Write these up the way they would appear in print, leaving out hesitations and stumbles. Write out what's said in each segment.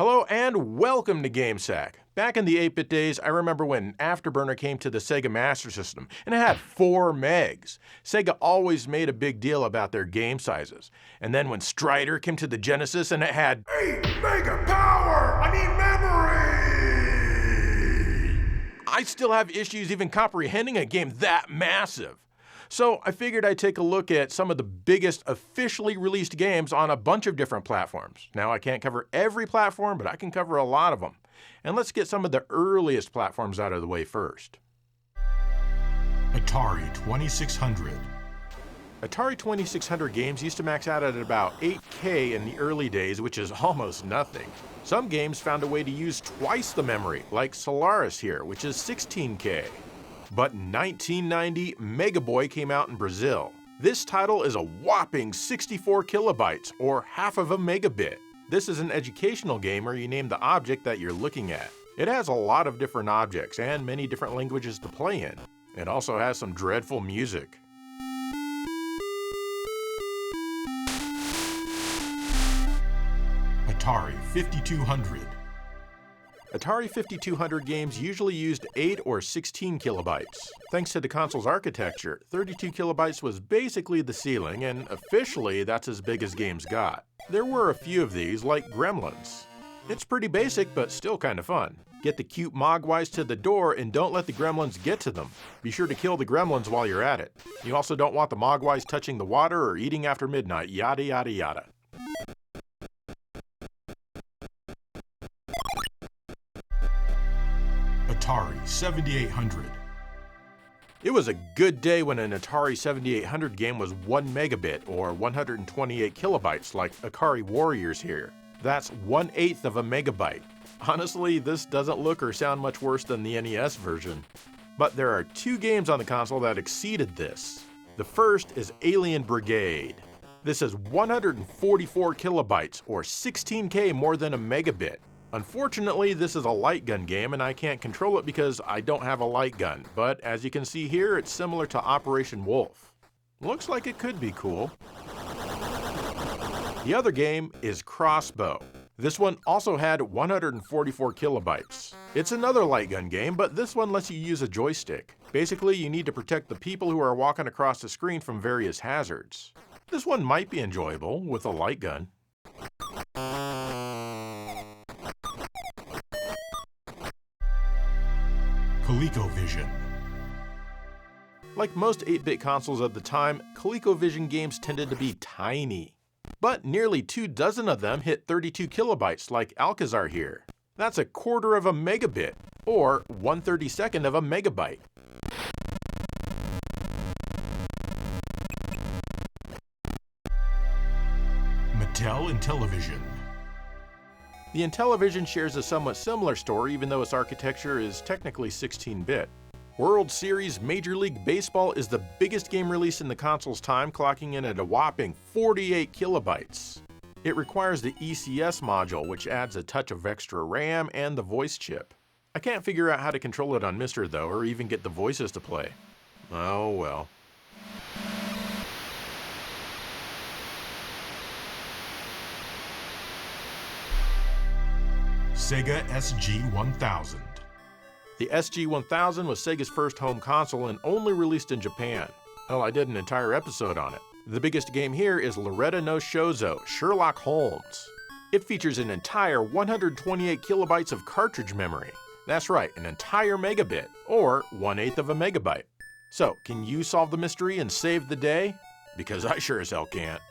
Hello and welcome to GameSack. Back in the 8-bit days, I remember when Afterburner came to the Sega Master System, and it had 4 megs. Sega always made a big deal about their game sizes. And then when Strider came to the Genesis and it had 8 mega power! memory! I still have issues even comprehending a game that massive. So I figured I'd take a look at some of the biggest officially released games on a bunch of different platforms. Now I can't cover every platform, but I can cover a lot of them. And let's get some of the earliest platforms out of the way first. Atari 2600. Atari 2600 games used to max out at about 8K in the early days, which is almost nothing. Some games found a way to use twice the memory, like Solaris here, which is 16K. But in 1990, Mega Boy came out in Brazil. This title is a whopping 64 kilobytes, or half of a megabit. This is an educational game where you name the object that you're looking at. It has a lot of different objects and many different languages to play in. It also has some dreadful music. Atari 5200. Atari 5200 games usually used 8 or 16 kilobytes. Thanks to the console's architecture, 32 kilobytes was basically the ceiling, and officially that's as big as games got. There were a few of these, like Gremlins. It's pretty basic, but still kind of fun. Get the cute Mogwais to the door and don't let the Gremlins get to them. Be sure to kill the Gremlins while you're at it. You also don't want the Mogwais touching the water or eating after midnight, yada yada yada. Atari 7800. It was a good day when an Atari 7800 game was 1 megabit or 128 kilobytes like Atari Warriors here. That's 1/8 of a megabyte. Honestly, this doesn't look or sound much worse than the NES version. But there are 2 games on the console that exceeded this. The first is Alien Brigade. This is 144 kilobytes or 16K more than a megabit. Unfortunately, this is a light gun game and I can't control it because I don't have a light gun, but as you can see here, it's similar to Operation Wolf. Looks like it could be cool. The other game is Crossbow. This one also had 144 kilobytes. It's another light gun game, but this one lets you use a joystick. Basically, you need to protect the people who are walking across the screen from various hazards. This one might be enjoyable with a light gun. ColecoVision. Like most 8-bit consoles of the time, ColecoVision games tended to be tiny. But nearly 24 of them hit 32 kilobytes like Alcazar here. That's a quarter of a megabit, or 1/32 of a megabyte. Mattel Intellivision. The Intellivision shares a somewhat similar story even though its architecture is technically 16-bit. World Series Major League Baseball is the biggest game released in the console's time, clocking in at a whopping 48 kilobytes. It requires the ECS module, which adds a touch of extra RAM and the voice chip. I can't figure out how to control it on Mister though, or even get the voices to play. Oh well. Sega SG-1000. The SG-1000 was Sega's first home console and only released in Japan. Hell, I did an entire episode on it. The biggest game here is Loretta no Shoujo, Sherlock Holmes. It features an entire 128 kilobytes of cartridge memory. That's right, an entire megabit, or 1/8 of a megabyte. So, can you solve the mystery and save the day? Because I sure as hell can't.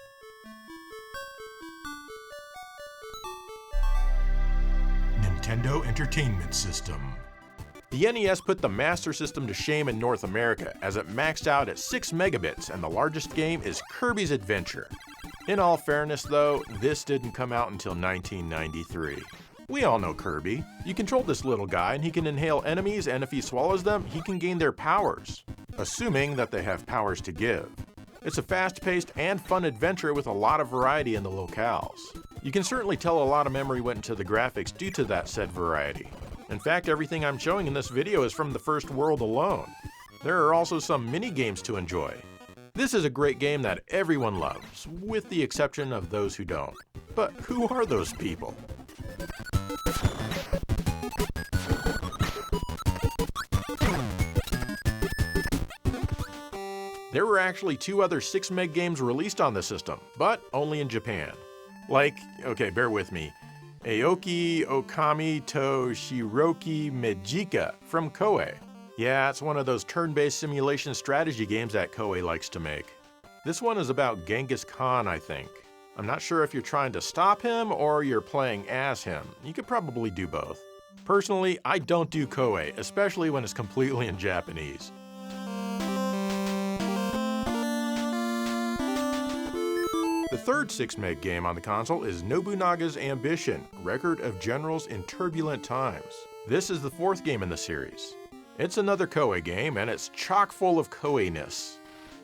Nintendo Entertainment System. The NES put the Master System to shame in North America as it maxed out at 6 megabits and the largest game is Kirby's Adventure. In all fairness though, this didn't come out until 1993. We all know Kirby. You control this little guy and he can inhale enemies, and if he swallows them, he can gain their powers. Assuming that they have powers to give. It's a fast-paced and fun adventure with a lot of variety in the locales. You can certainly tell a lot of memory went into the graphics due to that said variety. In fact, everything I'm showing in this video is from the first world alone. There are also some mini-games to enjoy. This is a great game that everyone loves, with the exception of those who don't. But who are those people? There were actually 2 other 6 meg games released on the system, but only in Japan. Like, okay, bear with me, Aoki Okami to Shiroki Mejika from Koei. Yeah, it's one of those turn-based simulation strategy games that Koei likes to make. This one is about Genghis Khan, I think. I'm not sure if you're trying to stop him or you're playing as him. You could probably do both. Personally, I don't do Koei, especially when it's completely in Japanese. The third 6 meg game on the console is Nobunaga's Ambition, Record of Generals in Turbulent Times. This is the 4th game in the series. It's another Koei game, and it's chock full of Koei-ness.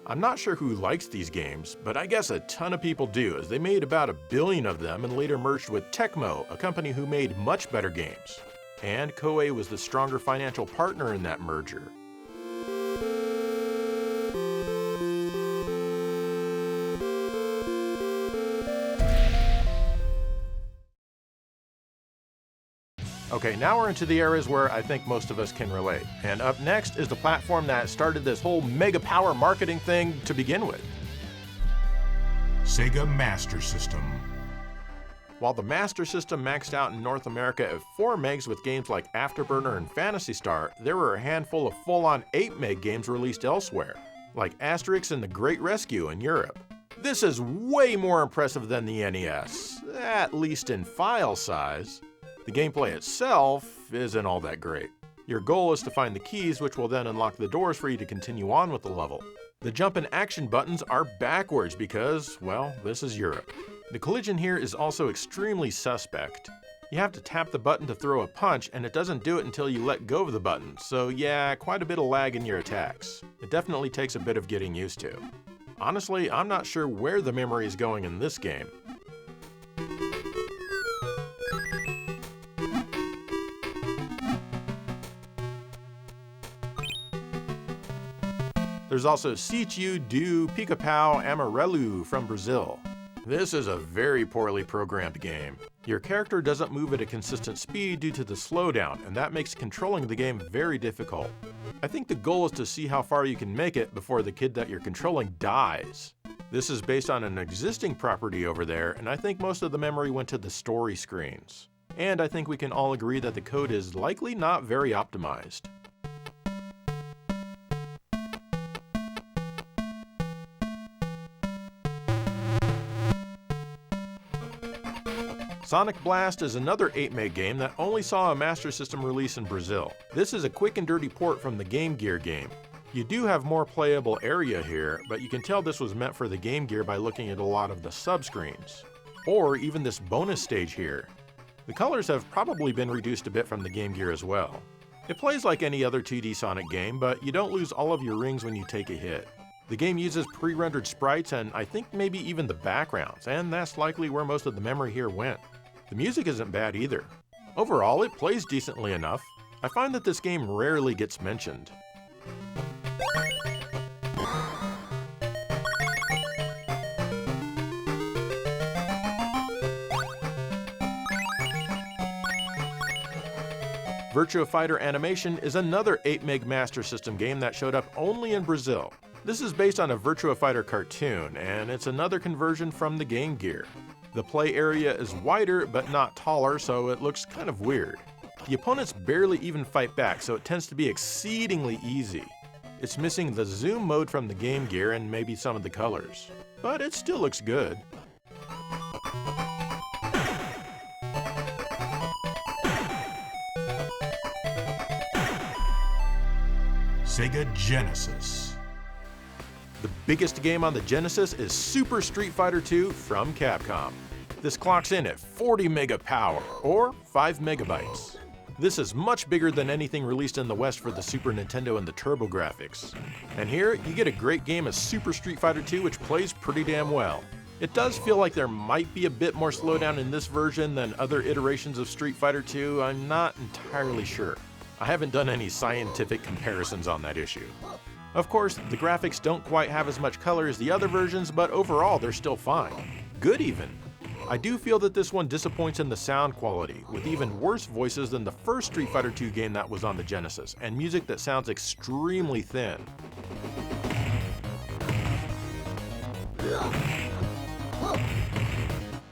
I'm not sure who likes these games, but I guess a ton of people do, as they made about 1 billion of them and later merged with Tecmo, a company who made much better games. And Koei was the stronger financial partner in that merger. Okay, now we're into the areas where I think most of us can relate. And up next is the platform that started this whole mega power marketing thing to begin with. Sega Master System. While the Master System maxed out in North America at 4 megs with games like Afterburner and Phantasy Star, there were a handful of full-on 8 meg games released elsewhere, like Asterix and the Great Rescue in Europe. This is way more impressive than the NES, at least in file size. The gameplay itself isn't all that great. Your goal is to find the keys, which will then unlock the doors for you to continue on with the level. The jump and action buttons are backwards because, well, this is Europe. The collision here is also extremely suspect. You have to tap the button to throw a punch, and it doesn't do it until you let go of the button, so yeah, quite a bit of lag in your attacks. It definitely takes a bit of getting used to. Honestly, I'm not sure where the memory is going in this game. There's also Sítio do Pica-Pau Amarelo from Brazil. This is a very poorly programmed game. Your character doesn't move at a consistent speed due to the slowdown, and that makes controlling the game very difficult. I think the goal is to see how far you can make it before the kid that you're controlling dies. This is based on an existing property over there, and I think most of the memory went to the story screens. And I think we can all agree that the code is likely not very optimized. Sonic Blast is another 8 meg game that only saw a Master System release in Brazil. This is a quick and dirty port from the Game Gear game. You do have more playable area here, but you can tell this was meant for the Game Gear by looking at a lot of the subscreens. Or even this bonus stage here. The colors have probably been reduced a bit from the Game Gear as well. It plays like any other 2D Sonic game, but you don't lose all of your rings when you take a hit. The game uses pre-rendered sprites and I think maybe even the backgrounds, and that's likely where most of the memory here went. The music isn't bad either. Overall, it plays decently enough. I find that this game rarely gets mentioned. Virtua Fighter Animation is another 8 meg Master System game that showed up only in Brazil. This is based on a Virtua Fighter cartoon, and it's another conversion from the Game Gear. The play area is wider but not taller, so it looks kind of weird. The opponents barely even fight back, so it tends to be exceedingly easy. It's missing the zoom mode from the Game Gear and maybe some of the colors, but it still looks good. Sega Genesis. The biggest game on the Genesis is Super Street Fighter II from Capcom. This clocks in at 40 mega power, or 5 megabytes. This is much bigger than anything released in the West for the Super Nintendo and the TurboGrafx. And here, you get a great game of Super Street Fighter II which plays pretty damn well. It does feel like there might be a bit more slowdown in this version than other iterations of Street Fighter II, I'm not entirely sure. I haven't done any scientific comparisons on that issue. Of course, the graphics don't quite have as much color as the other versions, but overall they're still fine. Good even. I do feel that this one disappoints in the sound quality, with even worse voices than the first Street Fighter II game that was on the Genesis, and music that sounds extremely thin.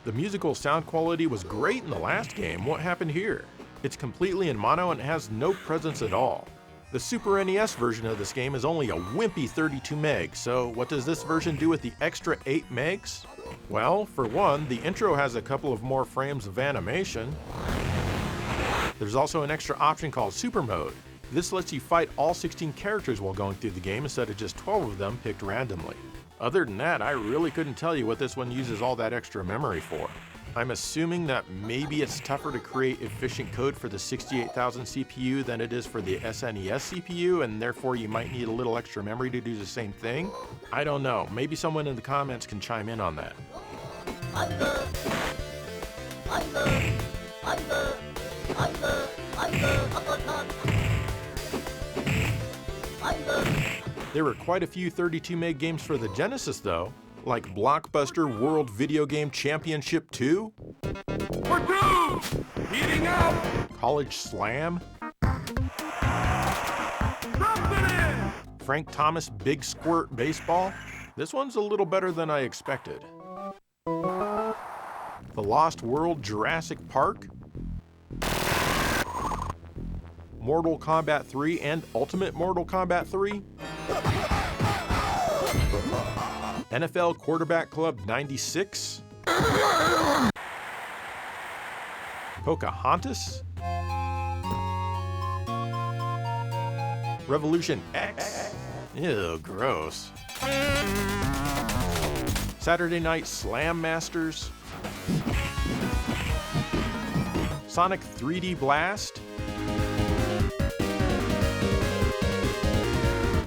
The musical sound quality was great in the last game. What happened here? It's completely in mono and has no presence at all. The Super NES version of this game is only a wimpy 32 megs, so what does this version do with the extra 8 megs? Well, for one, the intro has a couple of more frames of animation. There's also an extra option called Super Mode. This lets you fight all 16 characters while going through the game instead of just 12 of them picked randomly. Other than that, I really couldn't tell you what this one uses all that extra memory for. I'm assuming that maybe it's tougher to create efficient code for the 68,000 CPU than it is for the SNES CPU, and therefore you might need a little extra memory to do the same thing? I don't know. Maybe someone in the comments can chime in on that. There were quite a few 32 meg games for the Genesis though, like Blockbuster World Video Game Championship 2, We're due! Heating up! College Slam, Drop it in! Frank Thomas Big Squirt Baseball. This one's a little better than I expected. The Lost World Jurassic Park, Mortal Kombat 3 and Ultimate Mortal Kombat 3, NFL Quarterback Club 96, Pocahontas, Revolution X, ew, gross, Saturday Night Slam Masters, Sonic 3D Blast,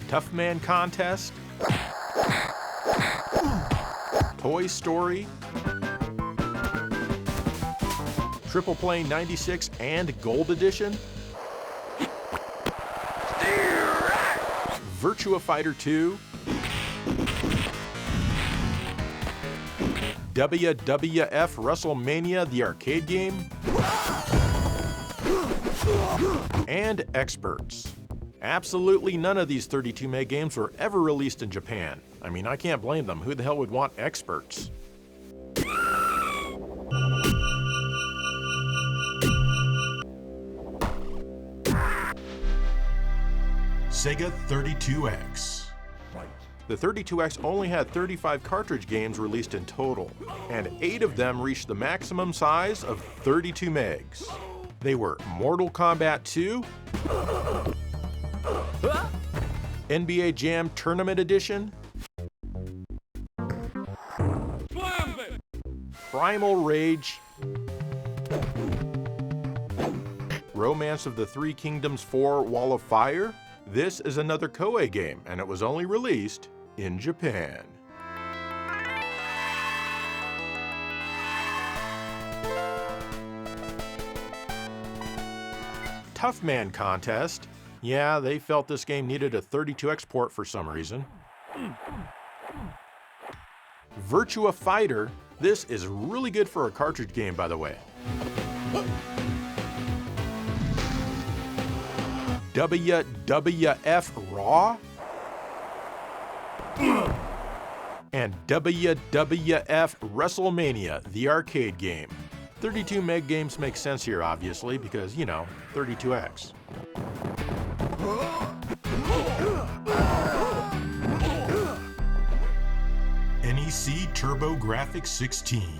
Tough Man Contest, Toy Story, Triple Play 96 and Gold Edition, Virtua Fighter 2, WWF WrestleMania the arcade game, and Experts. Absolutely none of these 32 meg games were ever released in Japan. I mean, I can't blame them. Who the hell would want Experts? Sega 32X. The 32X only had 35 cartridge games released in total, and 8 of them reached the maximum size of 32 megs. They were Mortal Kombat 2, NBA Jam Tournament Edition, Primal Rage, Romance of the Three Kingdoms 4 Wall of Fire. This is another Koei game, and it was only released in Japan. Tough Man Contest. Yeah, they felt this game needed a 32X port for some reason. Virtua Fighter. This is really good for a cartridge game, by the way. WWF Raw and WWF WrestleMania, the arcade game. 32 meg games make sense here, obviously, because, you know, 32X. NEC TurboGrafx 16.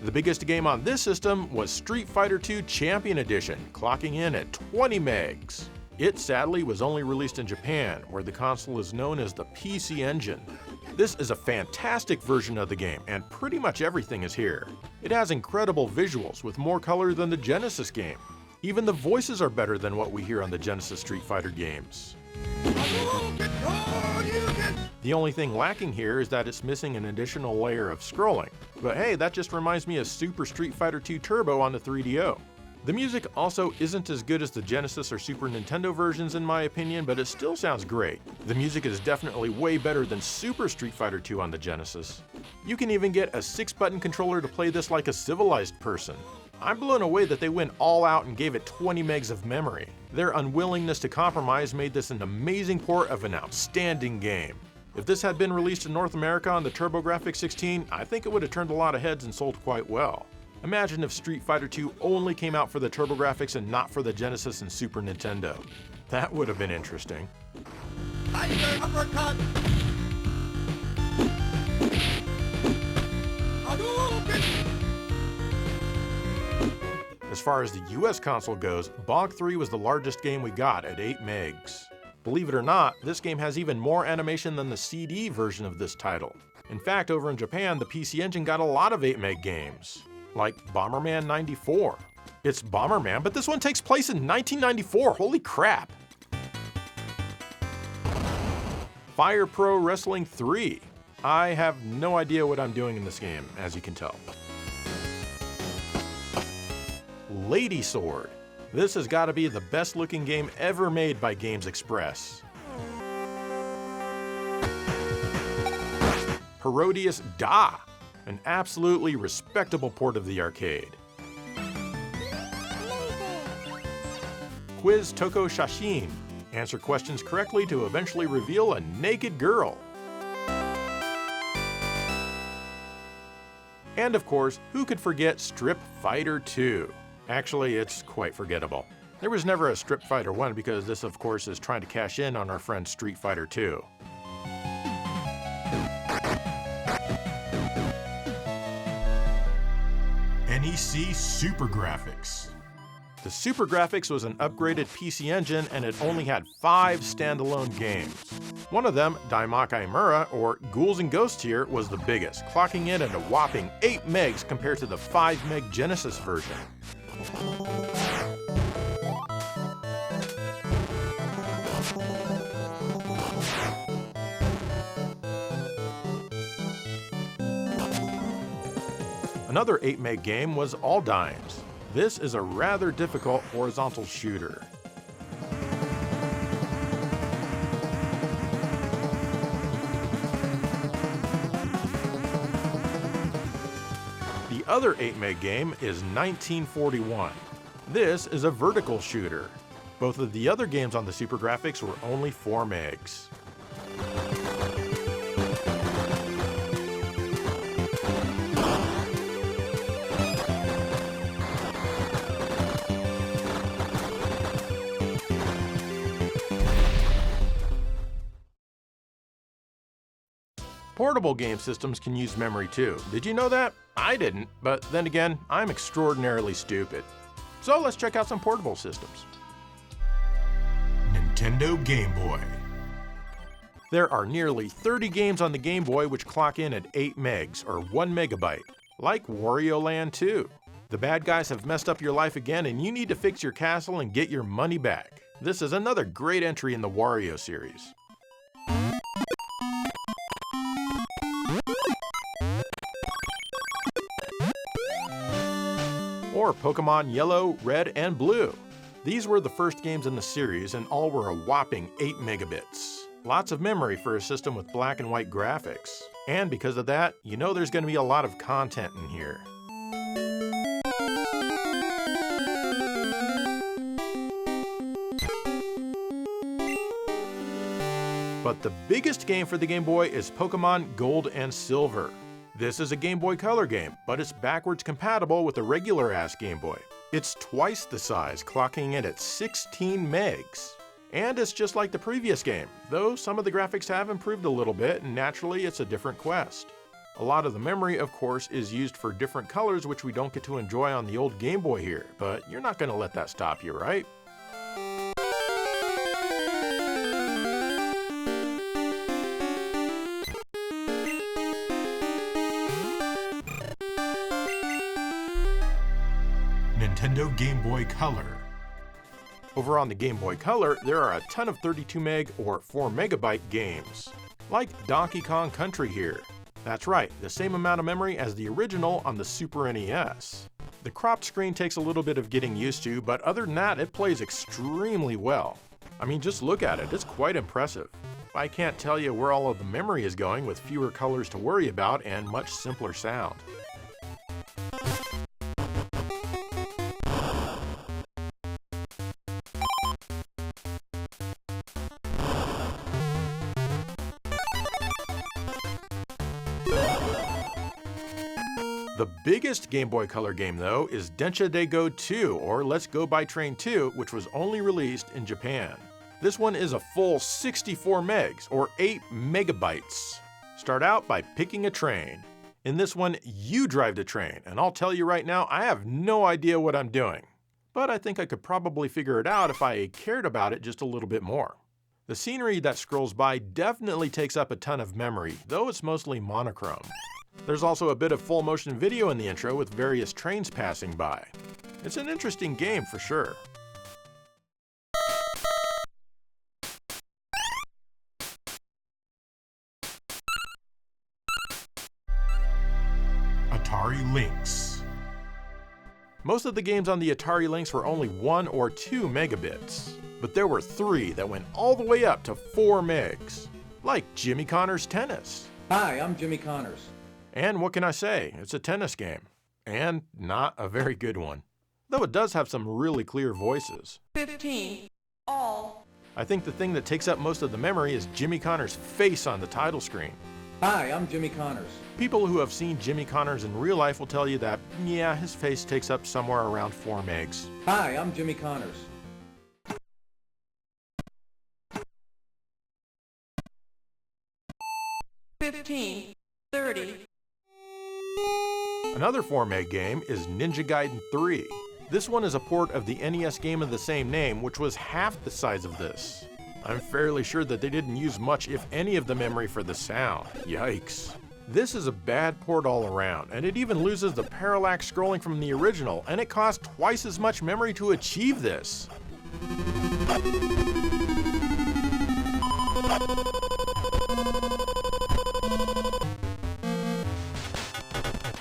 The biggest game on this system was Street Fighter II Champion Edition, clocking in at 20 megs. It sadly was only released in Japan, where the console is known as the PC Engine. This is a fantastic version of the game, and pretty much everything is here. It has incredible visuals with more color than the Genesis game. Even the voices are better than what we hear on the Genesis Street Fighter games. The only thing lacking here is that it's missing an additional layer of scrolling. But hey, that just reminds me of Super Street Fighter II Turbo on the 3DO. The music also isn't as good as the Genesis or Super Nintendo versions in my opinion, but it still sounds great. The music is definitely way better than Super Street Fighter 2 on the Genesis. You can even get a 6-button controller to play this like a civilized person. I'm blown away that they went all out and gave it 20 megs of memory. Their unwillingness to compromise made this an amazing port of an outstanding game. If this had been released in North America on the TurboGrafx 16, I think it would have turned a lot of heads and sold quite well. Imagine if Street Fighter 2 only came out for the TurboGrafx and not for the Genesis and Super Nintendo. That would have been interesting. Tiger uppercut. Hadouken! As far as the US console goes, Bog 3 was the largest game we got at 8 megs. Believe it or not, this game has even more animation than the CD version of this title. In fact, over in Japan, the PC Engine got a lot of 8 meg games, like Bomberman 94. It's Bomberman, but this one takes place in 1994, holy crap! Fire Pro Wrestling 3. I have no idea what I'm doing in this game, as you can tell. Lady Sword. This has got to be the best looking game ever made by Games Express. Parodius Da, an absolutely respectable port of the arcade. Quiz Toko Shashin. Answer questions correctly to eventually reveal a naked girl. And of course, who could forget Strip Fighter 2? Actually, it's quite forgettable. There was never a Strip Fighter 1 because this, of course, is trying to cash in on our friend Street Fighter 2. NEC SuperGrafx. The SuperGrafx was an upgraded PC Engine and it only had 5 standalone games. One of them, Daimakai Mura, or Ghouls and Ghosts here, was the biggest, clocking in at a whopping 8 megs compared to the 5 meg Genesis version. Another 8 meg game was All Dimes. This is a rather difficult horizontal shooter. The other 8 meg game is 1941. This is a vertical shooter. Both of the other games on the SuperGrafx were only 4 megs. Portable game systems can use memory too. Did you know that? I didn't, but then again, I'm extraordinarily stupid. So let's check out some portable systems. Nintendo Game Boy. There are nearly 30 games on the Game Boy which clock in at 8 megs, or 1 megabyte, like Wario Land 2. The bad guys have messed up your life again and you need to fix your castle and get your money back. This is another great entry in the Wario series. Or Pokemon Yellow, Red, and Blue. These were the first games in the series and all were a whopping 8 megabits. Lots of memory for a system with black and white graphics. And because of that, you know there's going to be a lot of content in here. But the biggest game for the Game Boy is Pokemon Gold and Silver. This is a Game Boy Color game, but it's backwards compatible with a regular-ass Game Boy. It's twice the size, clocking in at 16 megs. And it's just like the previous game, though some of the graphics have improved a little bit, and naturally it's a different quest. A lot of the memory, of course, is used for different colors which we don't get to enjoy on the old Game Boy here, but you're not going to let that stop you, right? Nintendo Game Boy Color. Over on the Game Boy Color, there are a ton of 32 meg or 4 megabyte games, like Donkey Kong Country here. That's right, the same amount of memory as the original on the Super NES. The cropped screen takes a little bit of getting used to, but other than that, it plays extremely well. I mean, just look at it, it's quite impressive. I can't tell you where all of the memory is going with fewer colors to worry about and much simpler sound. The biggest Game Boy Color game, though, is Densha de Go 2, or Let's Go by Train 2, which was only released in Japan. This one is a full 64 megs, or 8 megabytes. Start out by picking a train. In this one, you drive the train, and I'll tell you right now, I have no idea what I'm doing. But I think I could probably figure it out if I cared about it just a little bit more. The scenery that scrolls by definitely takes up a ton of memory, though it's mostly monochrome. There's also a bit of full motion video in the intro with various trains passing by. It's an interesting game for sure. Atari Lynx. Most of the games on the Atari Lynx were only 1 or 2 megabits, but there were 3 that went all the way up to 4 megs, like Jimmy Connors Tennis. Hi, I'm Jimmy Connors. And what can I say? It's a tennis game. And not a very good one. Though it does have some really clear voices. 15. All. I think the thing that takes up most of the memory is Jimmy Connors' face on the title screen. Hi, I'm Jimmy Connors. People who have seen Jimmy Connors in real life will tell you that, yeah, his face takes up somewhere around 4 megs. Hi, I'm Jimmy Connors. $15, $30. Another 4 meg game is Ninja Gaiden 3. This one is a port of the NES game of the same name, which was half the size of this. I'm fairly sure that they didn't use much, if any, of the memory for the sound. Yikes. This is a bad port all around, and it even loses the parallax scrolling from the original, and it costs twice as much memory to achieve this.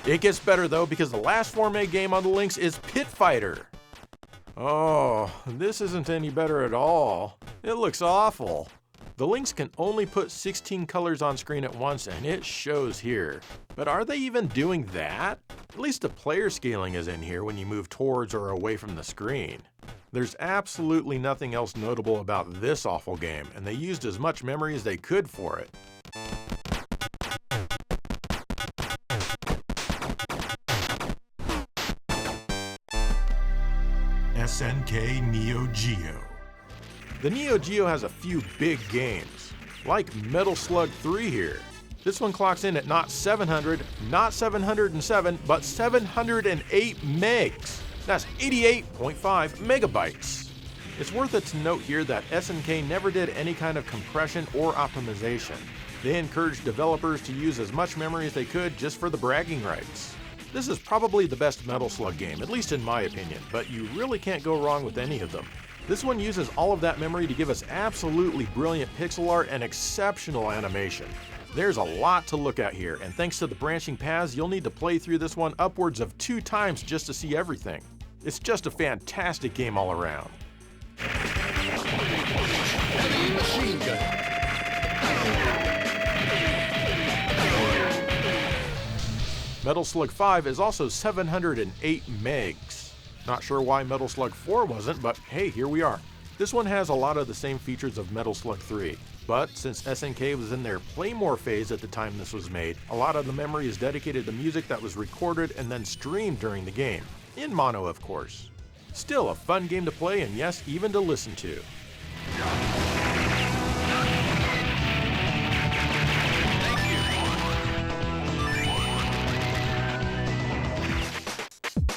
It gets better though, because the last 4 meg game on the Lynx is Pit Fighter. Oh, this isn't any better at all. It looks awful. The Lynx can only put 16 colors on screen at once, and it shows here. But are they even doing that? At least the player scaling is in here when you move towards or away from the screen. There's absolutely nothing else notable about this awful game, and they used as much memory as they could for it. SNK Neo Geo. The Neo Geo has a few big games, like Metal Slug 3 here. This one clocks in at not 700, not 707, but 708 megs. That's 88.5 megabytes. It's worth it to note here that SNK never did any kind of compression or optimization. They encouraged developers to use as much memory as they could just for the bragging rights. This is probably the best Metal Slug game, at least in my opinion, but you really can't go wrong with any of them. This one uses all of that memory to give us absolutely brilliant pixel art and exceptional animation. There's a lot to look at here, and thanks to the branching paths, you'll need to play through this one upwards of 2 times just to see everything. It's just a fantastic game all around. Heavy machine gun. Metal Slug 5 is also 708 megs. Not sure why Metal Slug 4 wasn't, but hey, here we are. This one has a lot of the same features of Metal Slug 3, but since SNK was in their play more phase at the time this was made, a lot of the memory is dedicated to music that was recorded and then streamed during the game, in mono of course. Still a fun game to play, and yes, even to listen to.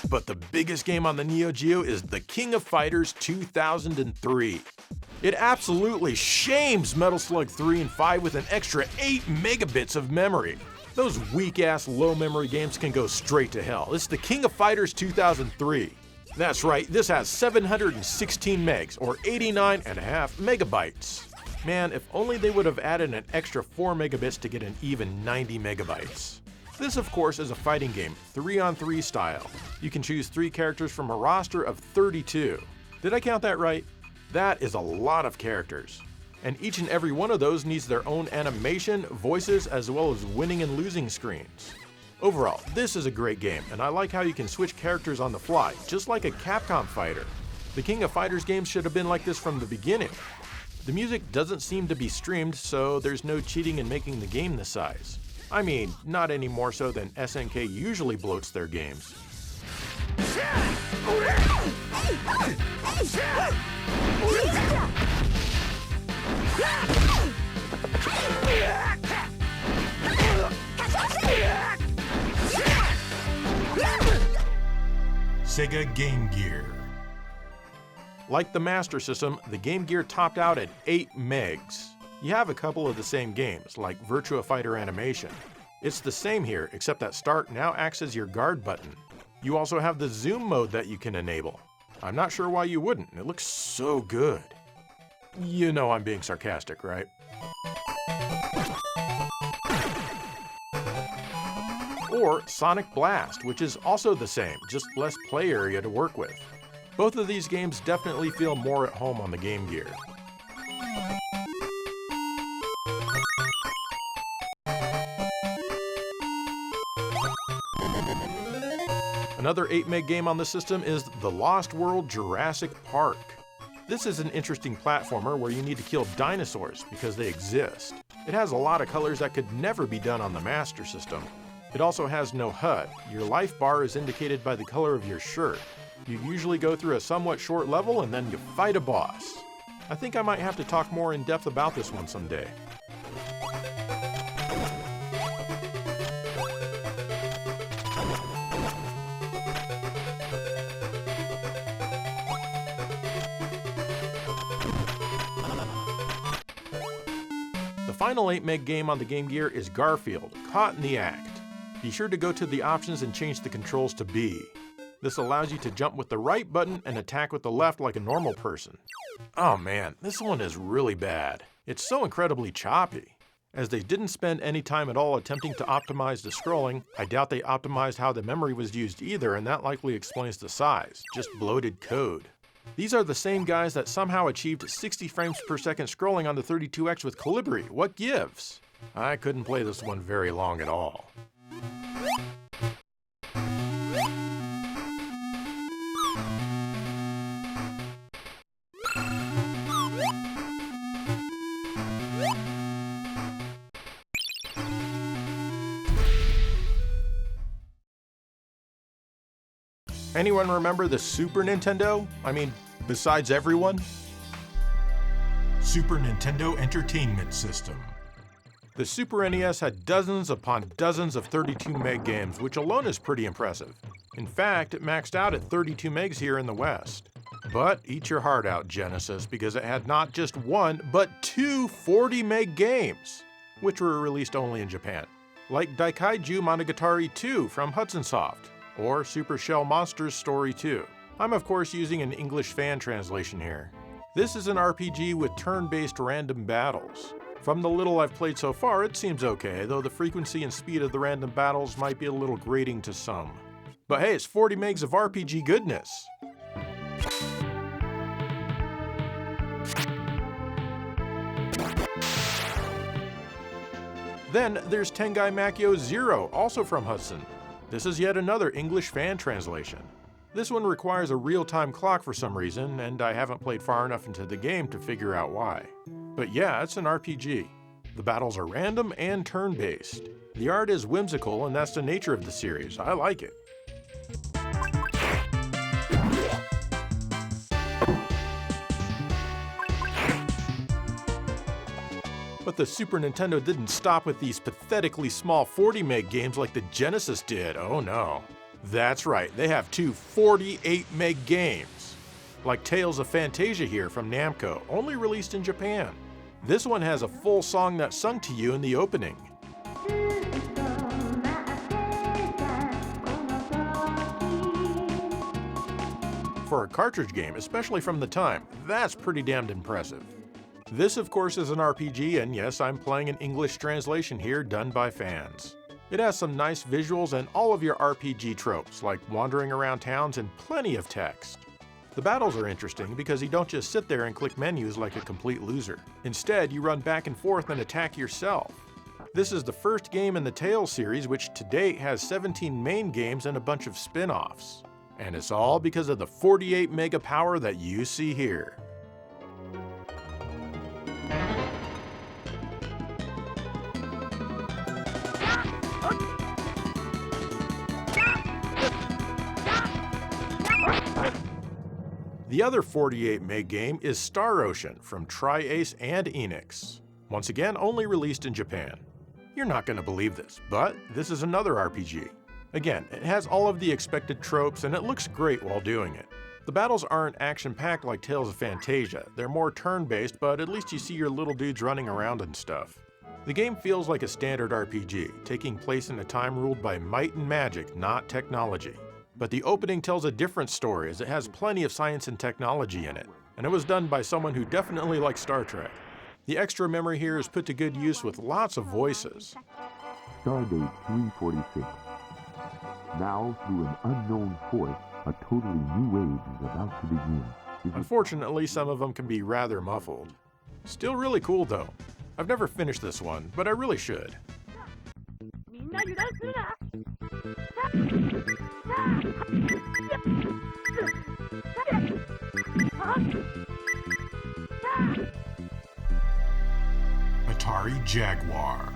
But the biggest game on the Neo Geo is The King of Fighters 2003. It absolutely shames Metal Slug 3 and 5 with an extra 8 megabits of memory. Those weak-ass low-memory games can go straight to hell. It's The King of Fighters 2003. That's right, this has 716 megs, or 89.5 megabytes. Man, if only they would have added an extra 4 megabits to get an even 90 megabytes. This, of course, is a fighting game, 3-on-3 style. You can choose 3 characters from a roster of 32. Did I count that right? That is a lot of characters. And each and every one of those needs their own animation, voices, as well as winning and losing screens. Overall, this is a great game, and I like how you can switch characters on the fly, just like a Capcom fighter. The King of Fighters games should have been like this from the beginning. The music doesn't seem to be streamed, so there's no cheating in making the game this size. I mean, not any more so than SNK usually bloats their games. Sega Game Gear. Like the Master System, the Game Gear topped out at 8 megs. You have a couple of the same games, like Virtua Fighter Animation. It's the same here, except that Start now acts as your guard button. You also have the zoom mode that you can enable. I'm not sure why you wouldn't, it looks so good. You know I'm being sarcastic, right? Or Sonic Blast, which is also the same, just less play area to work with. Both of these games definitely feel more at home on the Game Gear. Another 8 meg game on the system is The Lost World Jurassic Park. This is an interesting platformer where you need to kill dinosaurs because they exist. It has a lot of colors that could never be done on the Master System. It also has no HUD. Your life bar is indicated by the color of your shirt. You usually go through a somewhat short level and then you fight a boss. I think I might have to talk more in depth about this one someday. The final 8 meg game on the Game Gear is Garfield, Caught in the Act. Be sure to go to the options and change the controls to B. This allows you to jump with the right button and attack with the left like a normal person. Oh man, this one is really bad. It's so incredibly choppy. As they didn't spend any time at all attempting to optimize the scrolling, I doubt they optimized how the memory was used either, and that likely explains the size. Just bloated code. These are the same guys that somehow achieved 60 frames per second scrolling on the 32X with Calibri. What gives? I couldn't play this one very long at all. Anyone remember the Super Nintendo? I mean, besides everyone? Super Nintendo Entertainment System. The Super NES had dozens upon dozens of 32 meg games, which alone is pretty impressive. In fact, it maxed out at 32 megs here in the West. But eat your heart out, Genesis, because it had not just one, but 2 40 meg games, which were released only in Japan. Like Daikaiju Monogatari 2 from Hudson Soft, or Super Shell Monsters Story 2. I'm of course using an English fan translation here. This is an RPG with turn-based random battles. From the little I've played so far, it seems okay, though the frequency and speed of the random battles might be a little grating to some. But hey, it's 40 megs of RPG goodness! Then there's Tengai Makyo Zero, also from Hudson. This is yet another English fan translation. This one requires a real-time clock for some reason, and I haven't played far enough into the game to figure out why. But yeah, it's an RPG. The battles are random and turn-based. The art is whimsical, and that's the nature of the series. I like it. But the Super Nintendo didn't stop with these pathetically small 40 meg games like the Genesis did, oh no. That's right, they have 2 48 meg games. Like Tales of Fantasia here from Namco, only released in Japan. This one has a full song that's sung to you in the opening. For a cartridge game, especially from the time, that's pretty damned impressive. This, of course, is an RPG, and yes, I'm playing an English translation here done by fans. It has some nice visuals and all of your RPG tropes, like wandering around towns and plenty of text. The battles are interesting because you don't just sit there and click menus like a complete loser. Instead, you run back and forth and attack yourself. This is the first game in the Tales series, which to date has 17 main games and a bunch of spin-offs. And it's all because of the 48 mega power that you see here. The other 48 meg game is Star Ocean from Tri-Ace and Enix. Once again, only released in Japan. You're not going to believe this, but this is another RPG. Again, it has all of the expected tropes and it looks great while doing it. The battles aren't action-packed like Tales of Phantasia. They're more turn-based, but at least you see your little dudes running around and stuff. The game feels like a standard RPG, taking place in a time ruled by might and magic, not technology. But the opening tells a different story as it has plenty of science and technology in it, and it was done by someone who definitely likes Star Trek. The extra memory here is put to good use with lots of voices. Stardate 346. Now, through an unknown force, a totally new age is about to begin. Unfortunately, some of them can be rather muffled. Still really cool though. I've never finished this one, but I really should. Atari Jaguar.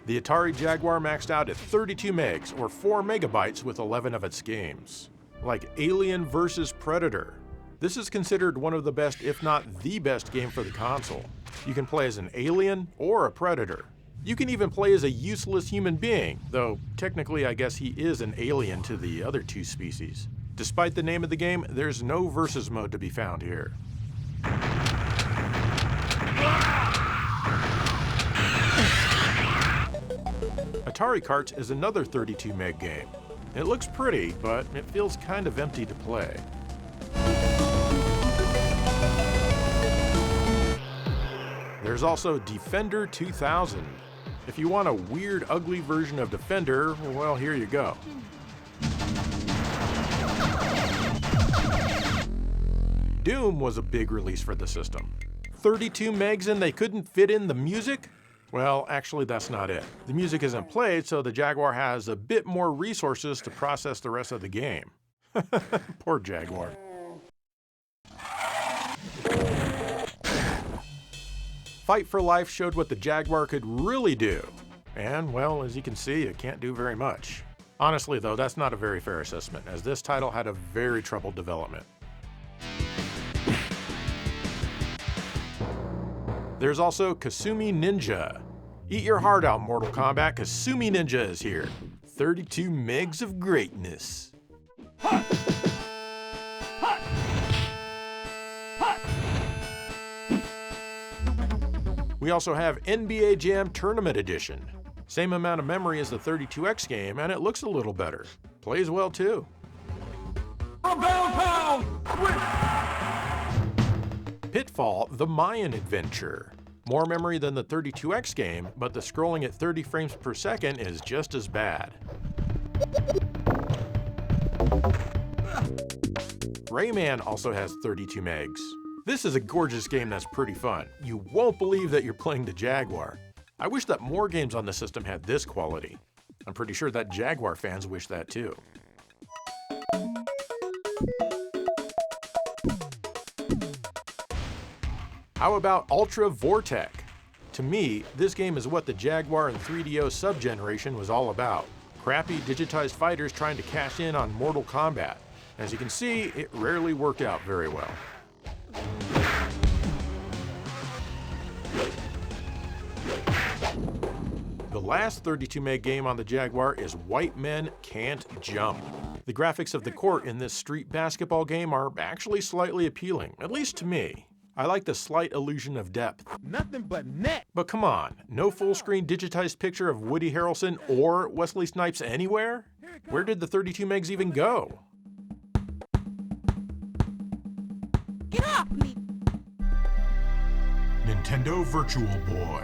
The Atari Jaguar maxed out at 32 megs, or 4 megabytes with 11 of its games. Like Alien vs. Predator. This is considered one of the best, if not the best game for the console. You can play as an alien or a predator. You can even play as a useless human being, though technically I guess he is an alien to the other two species. Despite the name of the game, there's no versus mode to be found here. Atari Karts is another 32 meg game. It looks pretty, but it feels kind of empty to play. There's also Defender 2000. If you want a weird, ugly version of Defender, well, here you go. Doom was a big release for the system. 32 megs and they couldn't fit in the music? Well, actually that's not it. The music isn't played, so the Jaguar has a bit more resources to process the rest of the game. Poor Jaguar. Fight for Life showed what the Jaguar could really do. And, well, as you can see, it can't do very much. Honestly, though, that's not a very fair assessment, as this title had a very troubled development. There's also Kasumi Ninja. Eat your heart out, Mortal Kombat, Kasumi Ninja is here. 32 megs of greatness. We also have NBA Jam Tournament Edition. Same amount of memory as the 32X game, and it looks a little better. Plays well too. Pitfall: The Mayan Adventure. More memory than the 32X game, but the scrolling at 30 frames per second is just as bad. Rayman also has 32 megs. This is a gorgeous game that's pretty fun. You won't believe that you're playing the Jaguar. I wish that more games on the system had this quality. I'm pretty sure that Jaguar fans wish that too. How about Ultra Vortec? To me, this game is what the Jaguar and 3DO sub-generation was all about. Crappy digitized fighters trying to cash in on Mortal Kombat. As you can see, it rarely worked out very well. The last 32 meg game on the Jaguar is White Men Can't Jump. The graphics of the court in this street basketball game are actually slightly appealing, at least to me. I like the slight illusion of depth. Nothing but net. But come on, no full-screen digitized picture of Woody Harrelson or Wesley Snipes anywhere? Where did the 32 megs even go? Get off me! Nintendo Virtual Boy.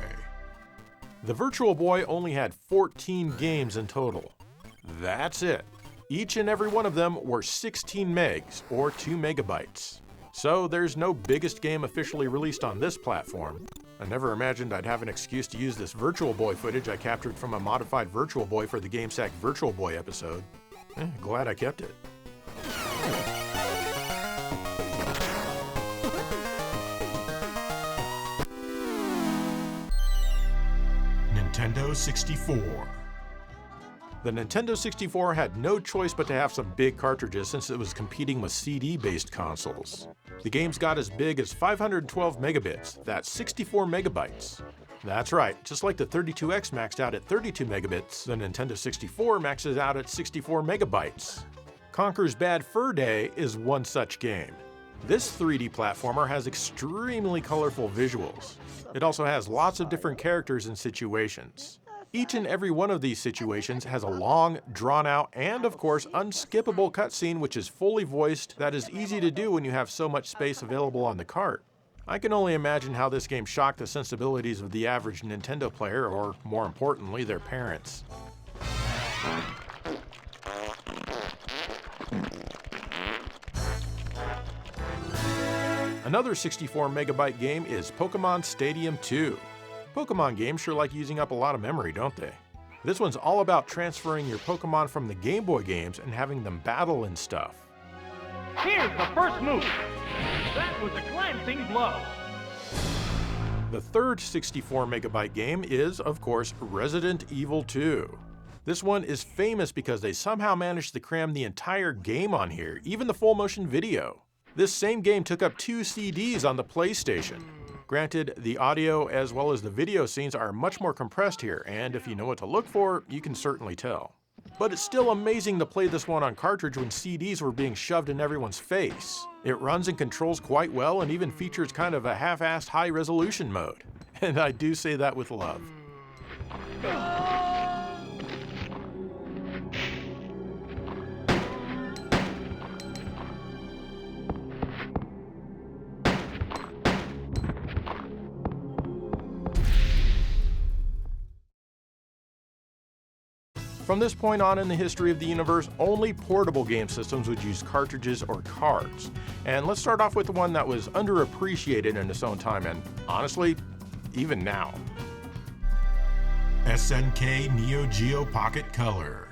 The Virtual Boy only had 14 games in total. That's it. Each and every one of them were 16 megs, or 2 megabytes. So there's no biggest game officially released on this platform. I never imagined I'd have an excuse to use this Virtual Boy footage I captured from a modified Virtual Boy for the GameSack Virtual Boy episode. Glad I kept it. Nintendo 64. The Nintendo 64 had no choice but to have some big cartridges since it was competing with CD-based consoles. The games got as big as 512 megabits, that's 64 megabytes. That's right, just like the 32X maxed out at 32 megabits, the Nintendo 64 maxes out at 64 megabytes. Conker's Bad Fur Day is one such game. This 3D platformer has extremely colorful visuals. It also has lots of different characters and situations. Each and every one of these situations has a long, drawn-out, and of course, unskippable cutscene which is fully voiced that is easy to do when you have so much space available on the cart. I can only imagine how this game shocked the sensibilities of the average Nintendo player, or more importantly, their parents. Another 64 megabyte game is Pokemon Stadium 2. Pokemon games sure like using up a lot of memory, don't they? This one's all about transferring your Pokemon from the Game Boy games and having them battle and stuff. Here's the first move. That was a glancing blow. The third 64 megabyte game is, of course, Resident Evil 2. This one is famous because they somehow managed to cram the entire game on here, even the full motion video. This same game took up 2 CDs on the PlayStation. Granted, the audio as well as the video scenes are much more compressed here, and if you know what to look for, you can certainly tell. But it's still amazing to play this one on cartridge when CDs were being shoved in everyone's face. It runs and controls quite well and even features kind of a half-assed high-resolution mode. And I do say that with love. From this point on in the history of the universe, only portable game systems would use cartridges or cards. And let's start off with the one that was underappreciated in its own time, and honestly, even now. SNK Neo Geo Pocket Color.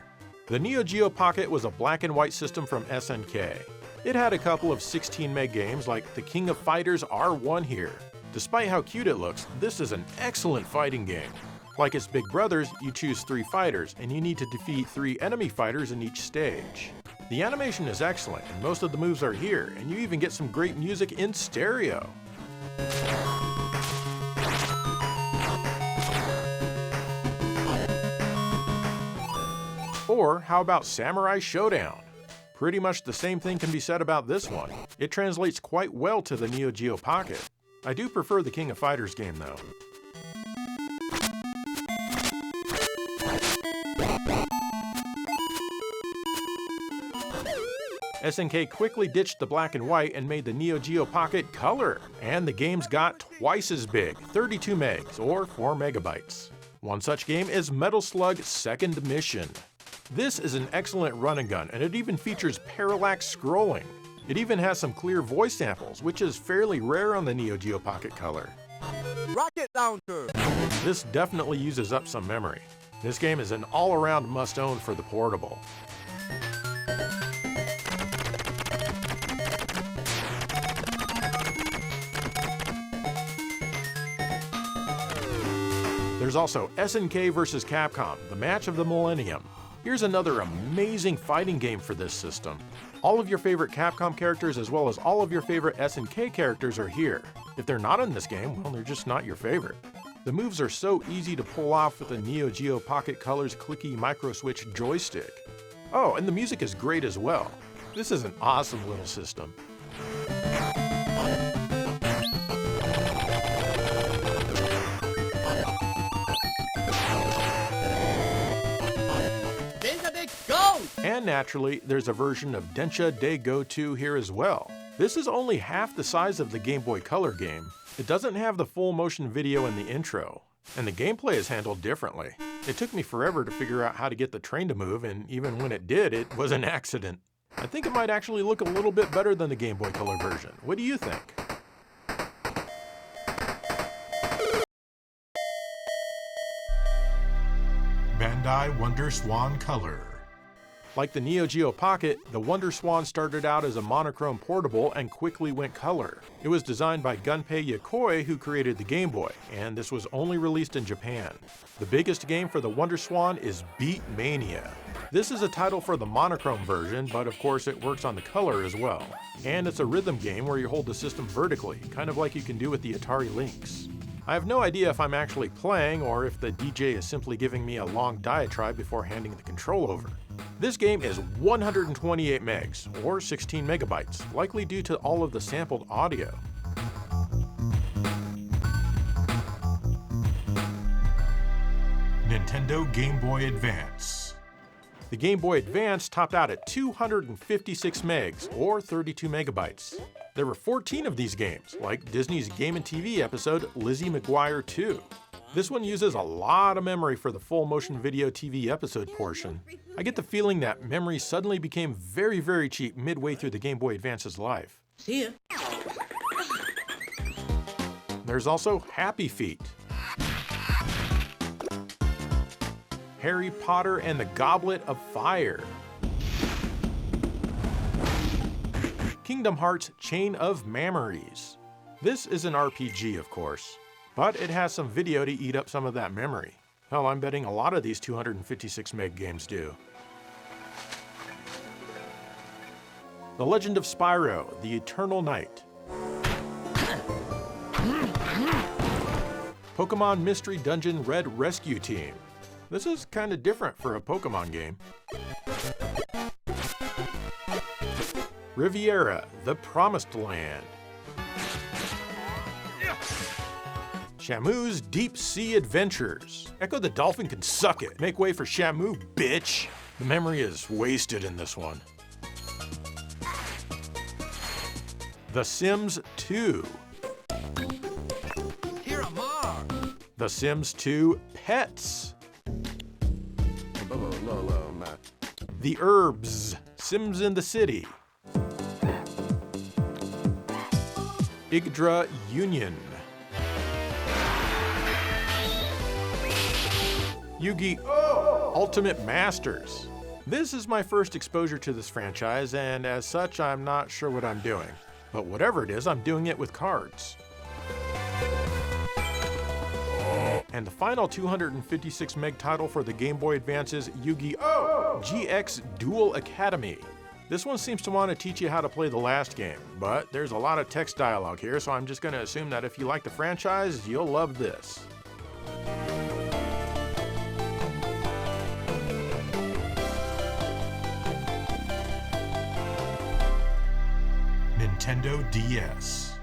The Neo Geo Pocket was a black and white system from SNK. It had a couple of 16 meg games like the King of Fighters R1 here. Despite how cute it looks, this is an excellent fighting game. Like its big brothers, you choose 3 fighters, and you need to defeat 3 enemy fighters in each stage. The animation is excellent, and most of the moves are here, and you even get some great music in stereo. Or how about Samurai Showdown? Pretty much the same thing can be said about this one. It translates quite well to the Neo Geo Pocket. I do prefer the King of Fighters game though. SNK quickly ditched the black and white and made the Neo Geo Pocket Color, and the games got twice as big, 32 megs, or 4 megabytes. One such game is Metal Slug Second Mission. This is an excellent run and gun, and it even features parallax scrolling. It even has some clear voice samples, which is fairly rare on the Neo Geo Pocket Color. Rocket launcher. This definitely uses up some memory. This game is an all-around must-own for the portable. There's also SNK vs. Capcom, the match of the millennium. Here's another amazing fighting game for this system. All of your favorite Capcom characters as well as all of your favorite SNK characters are here. If they're not in this game, well, they're just not your favorite. The moves are so easy to pull off with the Neo Geo Pocket Color's clicky micro-switch joystick. Oh, and the music is great as well. This is an awesome little system. And naturally, there's a version of Densha De Go 2 here as well. This is only half the size of the Game Boy Color game. It doesn't have the full motion video in the intro. And the gameplay is handled differently. It took me forever to figure out how to get the train to move, and even when it did, it was an accident. I think it might actually look a little bit better than the Game Boy Color version. What do you think? Bandai Wonderswan Color. Like the Neo Geo Pocket, the Wonderswan started out as a monochrome portable and quickly went color. It was designed by Gunpei Yokoi, who created the Game Boy, and this was only released in Japan. The biggest game for the Wonderswan is Beat Mania. This is a title for the monochrome version, but of course it works on the color as well. And it's a rhythm game where you hold the system vertically, kind of like you can do with the Atari Lynx. I have no idea if I'm actually playing or if the DJ is simply giving me a long diatribe before handing the control over. This game is 128 megs, or 16 megabytes, likely due to all of the sampled audio. Nintendo Game Boy Advance. The Game Boy Advance topped out at 256 megs, or 32 megabytes. There were 14 of these games, like Disney's Game and TV episode Lizzie McGuire 2. This one uses a lot of memory for the full motion video TV episode portion. I get the feeling that memory suddenly became very, very cheap midway through the Game Boy Advance's life. See ya. There's also Happy Feet, Harry Potter and the Goblet of Fire, Kingdom Hearts Chain of Memories. This is an RPG, of course, but it has some video to eat up some of that memory. Hell, I'm betting a lot of these 256 meg games do. The Legend of Spyro, The Eternal Night, Pokemon Mystery Dungeon Red Rescue Team. This is kind of different for a Pokemon game. Riviera, The Promised Land. Shamu's Deep Sea Adventures. Echo the Dolphin can suck it. Make way for Shamu, bitch. The memory is wasted in this one. The Sims 2. Here am I. The Sims 2 Pets. The Herbs, Sims in the City. Yggdra Union. Yu-Gi-Oh! Ultimate Masters. This is my first exposure to this franchise, and as such, I'm not sure what I'm doing. But whatever it is, I'm doing it with cards. And the final 256 meg title for the Game Boy Advance is Yu-Gi-Oh! GX Duel Academy. This one seems to want to teach you how to play the last game, but there's a lot of text dialogue here, so I'm just going to assume that if you like the franchise, you'll love this. Nintendo DS.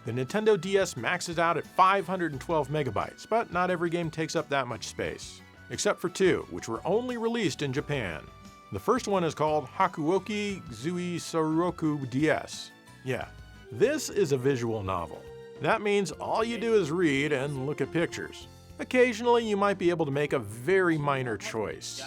The Nintendo DS maxes out at 512 megabytes, but not every game takes up that much space. Except for two, which were only released in Japan. The first one is called Hakuoki Zui Soroku DS. Yeah, this is a visual novel. That means all you do is read and look at pictures. Occasionally, you might be able to make a very minor choice.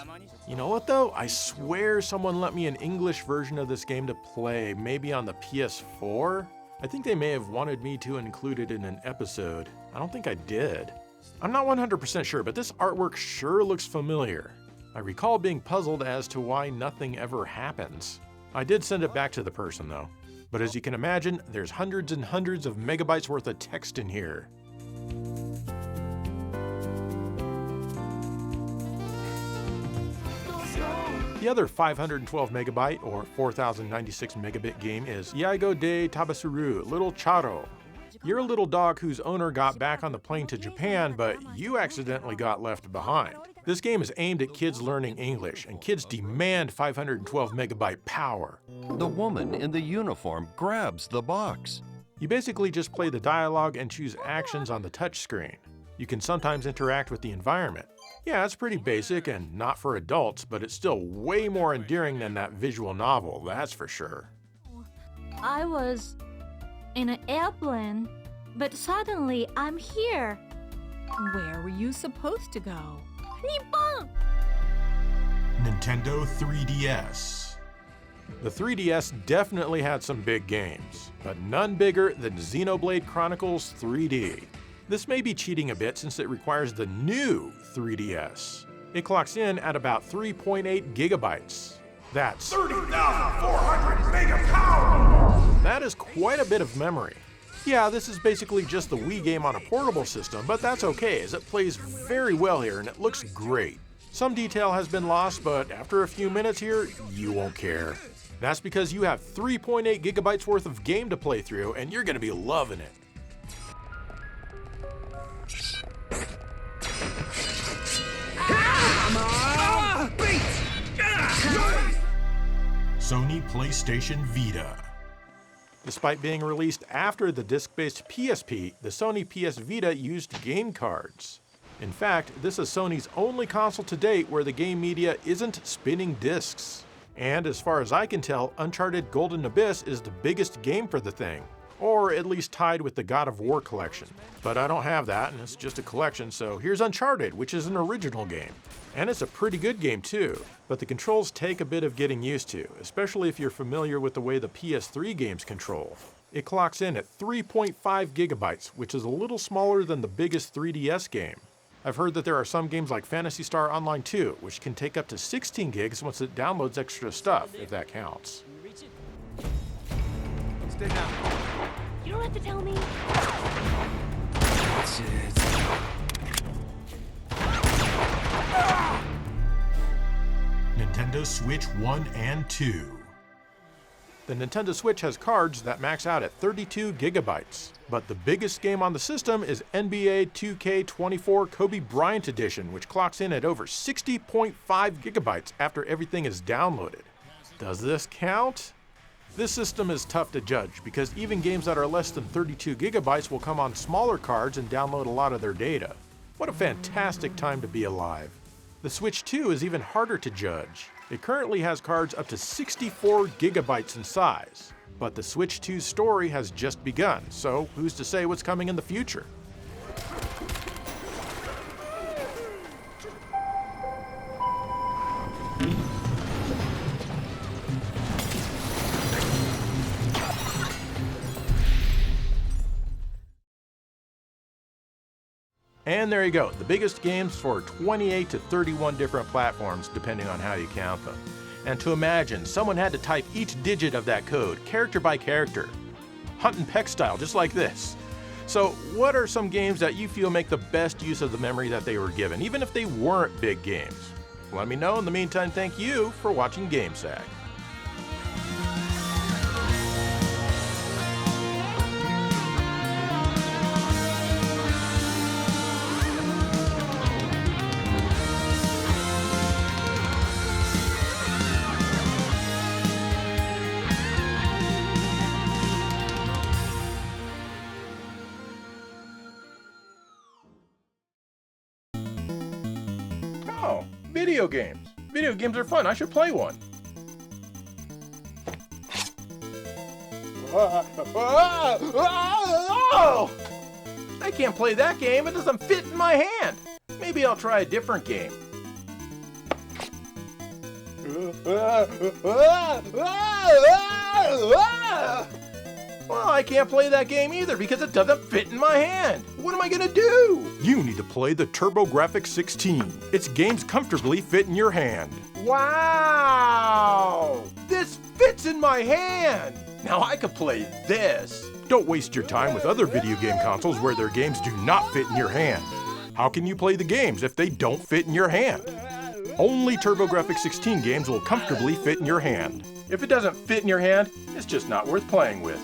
You know what though? I swear someone lent me an English version of this game to play, maybe on the PS4? I think they may have wanted me to include it in an episode. I don't think I did. I'm not 100% sure, but this artwork sure looks familiar. I recall being puzzled as to why nothing ever happens. I did send it back to the person though. But as you can imagine, there's hundreds and hundreds of megabytes worth of text in here. The other 512 megabyte or 4096 megabit game is Yaigo de Tabasuru, Little Charo. You're a little dog whose owner got back on the plane to Japan, but you accidentally got left behind. This game is aimed at kids learning English, and kids demand 512 megabyte power. The woman in the uniform grabs the box. You basically just play the dialogue and choose actions on the touchscreen. You can sometimes interact with the environment. Yeah, it's pretty basic and not for adults, but it's still way more endearing than that visual novel, that's for sure. I was in an airplane, but suddenly I'm here. Where were you supposed to go? Nippon! Nintendo 3DS. The 3DS definitely had some big games, but none bigger than Xenoblade Chronicles 3D. This may be cheating a bit since it requires the new 3DS. It clocks in at about 3.8 gigabytes. That's 30,400 mega power! That is quite a bit of memory. Yeah, this is basically just the Wii game on a portable system, but that's okay as it plays very well here and it looks great. Some detail has been lost, but after a few minutes here, you won't care. That's because you have 3.8 gigabytes worth of game to play through and you're gonna be loving it. Sony PlayStation Vita. Despite being released after the disc-based PSP, the Sony PS Vita used game cards. In fact, this is Sony's only console to date where the game media isn't spinning discs. And as far as I can tell, Uncharted Golden Abyss is the biggest game for the thing, or at least tied with the God of War collection. But I don't have that, and it's just a collection, so here's Uncharted, which is an original game. And it's a pretty good game too, but the controls take a bit of getting used to, especially if you're familiar with the way the PS3 games control. It clocks in at 3.5 gigabytes, which is a little smaller than the biggest 3DS game. I've heard that there are some games like Phantasy Star Online 2, which can take up to 16 gigs once it downloads extra stuff, if that counts. Stay down. You don't have to tell me. Nintendo Switch 1 and 2. The Nintendo Switch has cards that max out at 32 gigabytes, but the biggest game on the system is NBA 2K24 Kobe Bryant Edition, which clocks in at over 60.5 gigabytes after everything is downloaded. Does this count? This system is tough to judge because even games that are less than 32 gigabytes will come on smaller cards and download a lot of their data. What a fantastic time to be alive. The Switch 2 is even harder to judge. It currently has cards up to 64 gigabytes in size, but the Switch 2's story has just begun, so who's to say what's coming in the future? And there you go, the biggest games for 28 to 31 different platforms, depending on how you count them. And to imagine, someone had to type each digit of that code, character by character. Hunt and peck style, just like this. So what are some games that you feel make the best use of the memory that they were given, even if they weren't big games? Let me know. In the meantime, thank you for watching GameSack. Oh, video games. Video games are fun. I should play one. I can't play that game. It doesn't fit in my hand. Maybe I'll try a different game. Well, I can't play that game either because it doesn't fit in my hand. What am I gonna do? You need to play the TurboGrafx 16. Its games comfortably fit in your hand. Wow! This fits in my hand! Now I could play this. Don't waste your time with other video game consoles where their games do not fit in your hand. How can you play the games if they don't fit in your hand? Only TurboGrafx 16 games will comfortably fit in your hand. If it doesn't fit in your hand, it's just not worth playing with.